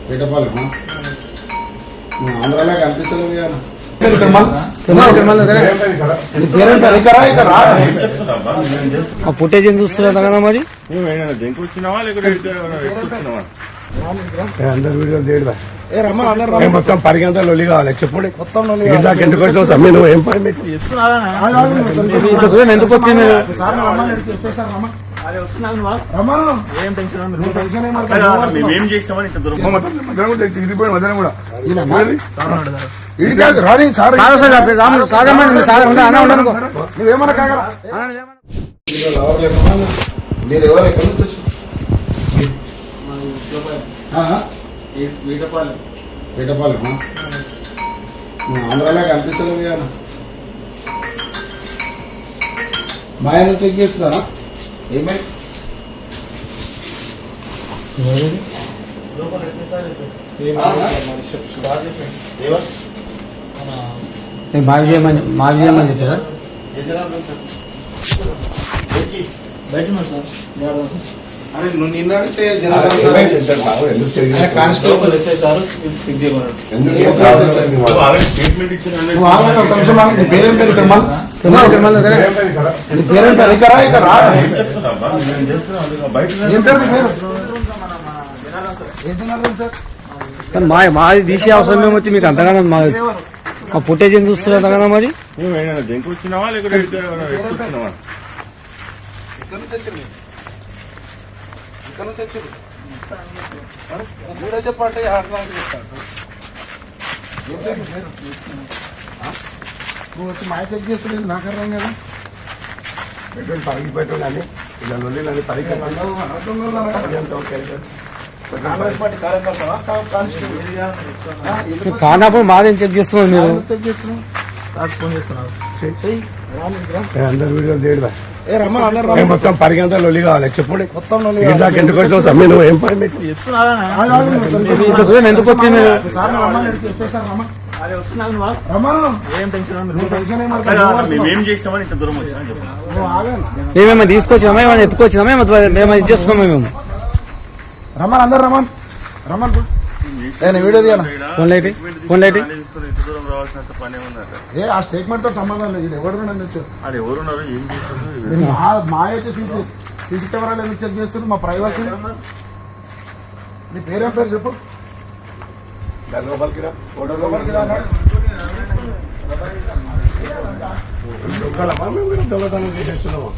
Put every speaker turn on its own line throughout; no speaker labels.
వీటపాలెం ఆంధ్రాలో కనిపిస్తలేదు కదా
ఫుటేజ్ ఏం చూస్తున్నారు కదా మరి
అందరు వీడియో చేయడా మొత్తం పరిగంత లొల్లి కావాలి చెప్పండి ఇందాక ఎందుకు వచ్చినావు తమ్మి నువ్వు ఏం పని పెట్టి
ఎందుకు వచ్చింది
మేమేం చేసినామని ఇంత దూరం
మీరు ఎవరు ఎక్కడి నుంచి వచ్చారు? వీటపాలెం ఆంధ్రాలో కనిపిస్తలేదు కదా మా ఆయన చెక్ చేస్తున్నారా ఏమై
మాకు చేయమని చెప్పారా?
అరే నువ్వు నిన్న అడిగితే కానిస్టేబుల్ పేరేం పేరు
మాది తీసే అవసరం మేము వచ్చి మీకు అంతగానో మా ఫుటేజ్ ఏం చూస్తున్నారు కదా మరి
దేనికి వచ్చినావా లేకపోతే
మీరే చెప్పండి నువ్వు వచ్చి మాయ చెక్ చేస్తలేదు నాకు అర్థం కదా
పరికి పెట్టాలని ఇలా లొల్లి పరికి
కాంగ్రెస్ పార్టీ కార్యకర్తవా కానిస్టేబుల్
కానప్పుడు మాదేం చెక్ చేస్తున్నారు మీరు
చెక్ చేస్తున్నావు ఫోన్ చేస్తున్నావు
అందరు వీడియో చేయడా
రమ్మా
మొత్తం పరిగంత లొల్లి కావాలి చెప్పండి
మొత్తం
ఇందాక ఎందుకు వచ్చినావు తమ్మి నువ్వు ఏం పని పెట్టి
ఎందుకు వచ్చింది
మేమేం చేసినామని ఇంత దూరం వచ్చినా
మేమేమో తీసుకొచ్చినామా ఏమైనా ఎత్తుకొచ్చినామా మేము ఇది చేస్తున్నామా మేము
రమ్మన్ అందరు రమ్మన్ రమ్మన్ వీడియో తీయనా
ఫోన్ లైట్
ఇంత దూరం రావాల్సినంత పని ఏమన్నారు
ఏ ఆ స్టేట్మెంట్ తో సంబంధం లేదు ఎవరు
అది ఎవరున్నారు ఏం చేస్తున్నారు
మా వచ్చి సీసీ కెమెరాలు ఎందుకు చెక్ చేస్తున్నారు మా ప్రైవసీ నీ పేరేం పేరు చెప్పు
లోపలికి రా దొంగతనం చేసేస్తున్నాము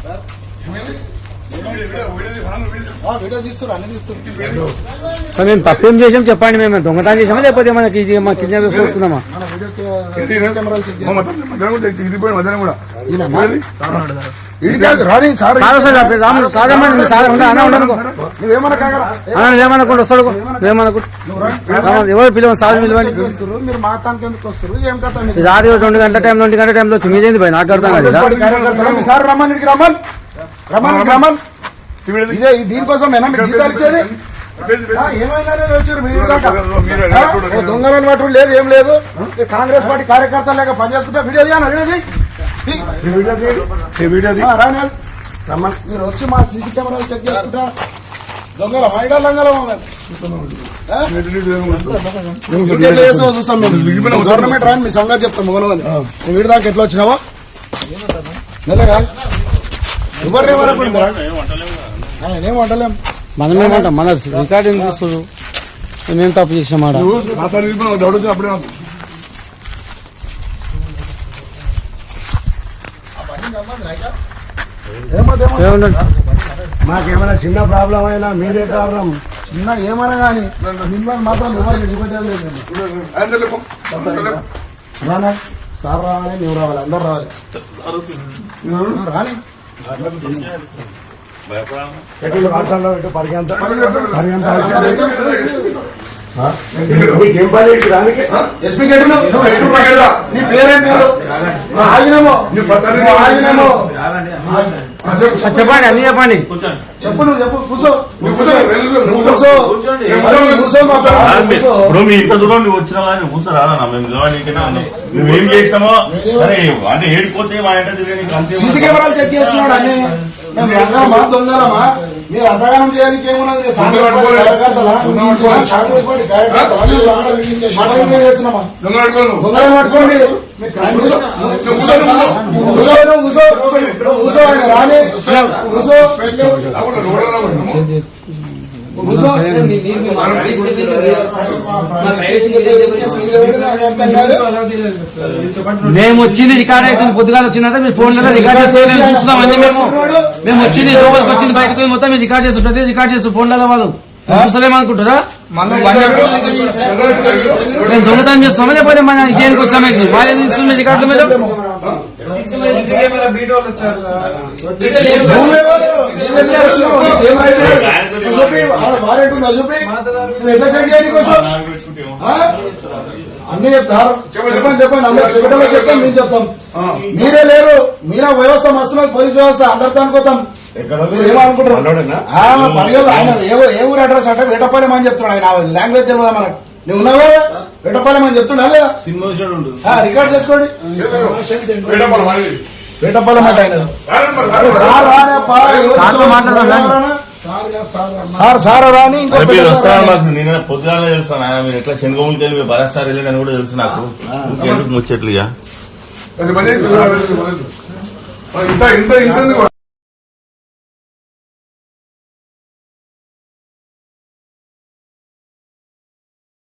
వీడియో తీస్తున్నారు అన్ని తీస్తున్నారు
మేము తప్పేం చేసాం చెప్పండి మేము దొంగతనం చేసామా లేకపోతే మనకి కిడ్నాప్ చేసుకుందామా
మన వీడియో కెమెరాలు చెక్
ఏమనుకుంటూ వస్తాడు ఎవరు పిల్లలు సార్ పిలవండి
మీరు మాతానికి ఎందుకు వస్తారు ఏం కథ
రాత్రి 2 గంటల టైంలో వచ్చి మీదేంది పోయి నాకు అర్థం కాదు
సార్ రమ్మన్ రమ్మన్ రమ్మన్ రమ్మన్ ఇదే దీనికోసం మీకు జీతాలు ఇచ్చేది ఏమైందనేది వచ్చారు మీరు దాకా దొంగలను పట్టు లేదు ఏం లేదు కాంగ్రెస్ పార్టీ కార్యకర్తలు లేక పనిచేస్తుంటే వీడియో రాని రమ్మన్ మీరు వచ్చి మా సీసీ కెమెరాలు చెక్ చేసుకుంటా దొంగల మైడా లంగల చూస్తాం మేము గవర్నమెంట్ రాని మీ సంగతి చెప్తాం మొగలవని వీడి దాకా ఎట్లా వచ్చినావా నెలగా ఎవరిని వరకు ఏం వంటలేం
మనమేమంటాం మన రికార్డింగ్ తీస్తుడు మేము తప్పు చేసామాట
మాకేమైనా చిన్న ప్రాబ్లం అయినా మీరే కారణం
చిన్న ఏమైనా కానీ మిమ్మల్ని మాత్రం ఎవరికి నిలబెట్టలేదు రానా సార్ రావాలి నువ్వు రావాలి అందరు రావాలి రాని
పరిగంత
ఎస్పీ గడ్డి నీ పేరేం పేరు ఆగినమో
చెప్పండి అన్ని చెప్పండి
చెప్పు నువ్వు చెప్పు కూర్చో
ఇప్పుడు మీ ఇంత దూరం నువ్వు వచ్చినా కానీ కూర్చోరా మేము నువ్వేం చేసినామో అరే అంటే ఏడిపోతే మా ఇంట తిరిగి
సీసీ కెమెరాలు చెక్ చేస్తున్నాడు అన్ని దొంగలమా మీరు అంతగానం చేయడానికి ఏమున్నది? మీరు కాంగ్రెస్ పార్టీ కార్యకర్తలా? కాంగ్రెస్ పార్టీ కార్యకర్తలా? మీరు మటన్ చేయొచ్చునమ్మా. దొంగలను పట్టుకోండి. మీరు క్రైమ్ కూర్చో ఆయన రాని కూర్చో.
మేము వచ్చింది రికార్డ్ అవుతుంది. పొద్దుగాల వచ్చిందంటే మీరు ఫోన్ లో రికార్డ్ చేస్తే చూస్తున్నామని మేము వచ్చింది లోపలికి వచ్చింది బయటకు మొత్తం మీరు రికార్డ్ చేస్తాం. ప్రతి రికార్డ్ చేస్తాం ఫోన్లలో వాళ్ళు చూసలేమనుకుంటారా? మేము దొంగతనం చేస్తామా లేకపోతే మన విజయానికి వచ్చాము? వాళ్ళు తీసుకున్న రికార్డుల మీద
అన్ని చెప్తారు. చెప్పండి అందరూ చెప్తాం. మేము చెప్తాం. మీరే లేరు. మీరే వ్యవస్థ మస్తున్నది. పోలీస్ వ్యవస్థ అందరితో అనుకోతాం. ఏమనుకుంటారు? పరిగెలు ఆయన ఏ ఊరు అడ్రస్ అంటే వేటపాలెం అని చెప్తున్నాడు. ఆయన లాంగ్వేజ్ తెలియదా మనకు? నువ్వు ఉన్నావా? వేటపాలెం అని చెప్తున్నా లేదా? రికార్డ్ చేసుకోండి. వేటపాలెం అంటే ఆయన సార్ రాని
నేను పొద్దుగానే తెలుస్తాను. ఆయన మీరు ఎట్లా శనగములకి వెళ్ళి బరస్తారు వెళ్ళని కూడా తెలుసు నాకు. ఎందుకు ముచ్చట్లుగా